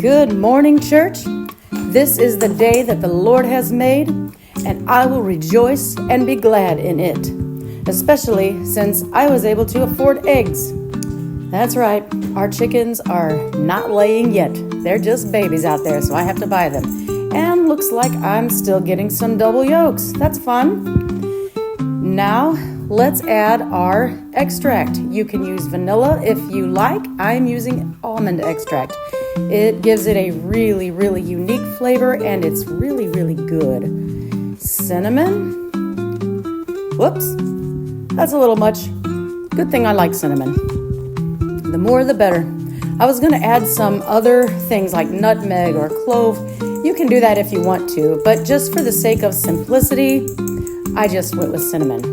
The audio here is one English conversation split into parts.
Good morning, church. This is the day that the Lord has made, and I will rejoice and be glad in it, especially since I was able to afford eggs. That's right, our chickens are not laying yet. They're just babies out there, so I have to buy them. And looks like I'm still getting some double yolks. That's fun. Now, let's add our extract. You can use vanilla if you like. I'm using almond extract. It gives it a really, really unique flavor, and it's really, really good. Cinnamon. Whoops, that's a little much. Good thing I like cinnamon. The more the better. I was going to add some other things like nutmeg or clove. You can do that if you want to, but just for the sake of simplicity, I just went with cinnamon.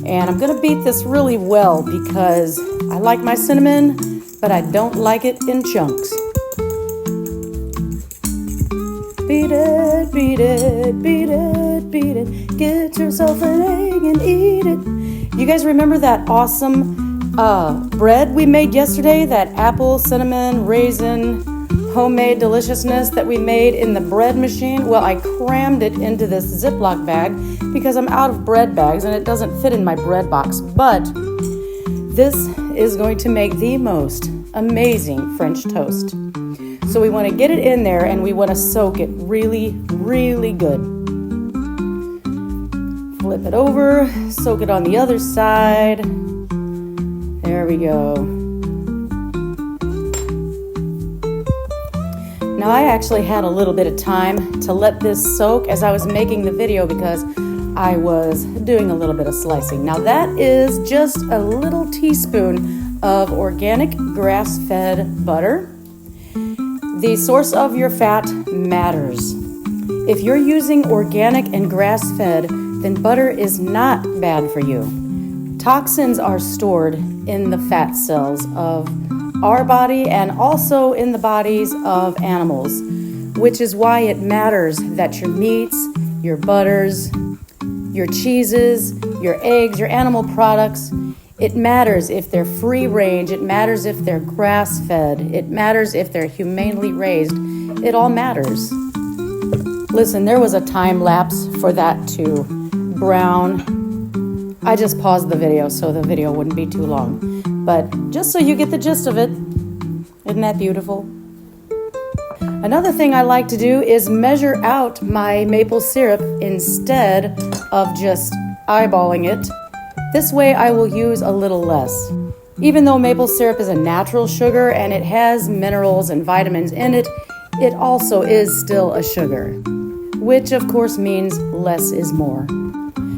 And I'm going to beat this really well because I like my cinnamon, but I don't like it in chunks. Beat it, beat it, beat it, beat it. Get yourself an egg and eat it. You guys remember that awesome bread we made yesterday? That apple, cinnamon, raisin, homemade deliciousness that we made in the bread machine? Well, I crammed it into this Ziploc bag because I'm out of bread bags and it doesn't fit in my bread box. But this is going to make the most amazing French toast. So we want to get it in there and we want to soak it really, really good. Flip it over, soak it on the other side. There we go. Now I actually had a little bit of time to let this soak as I was making the video because I was doing a little bit of slicing. Now that is just a little teaspoon of organic grass-fed butter. The source of your fat matters. If you're using organic and grass-fed, then butter is not bad for you. Toxins are stored in the fat cells of our body and also in the bodies of animals, which is why it matters that your meats, your butters, your cheeses, your eggs, your animal products, it matters if they're free range, it matters if they're grass-fed, it matters if they're humanely raised, it all matters. Listen, there was a time lapse for that to brown. I just paused the video so the video wouldn't be too long. But just so you get the gist of it, isn't that beautiful? Another thing I like to do is measure out my maple syrup instead of just eyeballing it. This way I will use a little less. Even though maple syrup is a natural sugar and it has minerals and vitamins in it, it also is still a sugar, which of course means less is more.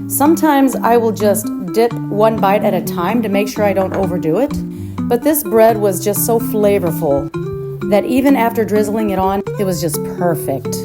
Sometimes I will just dip one bite at a time to make sure I don't overdo it, but this bread was just so flavorful that even after drizzling it on, it was just perfect.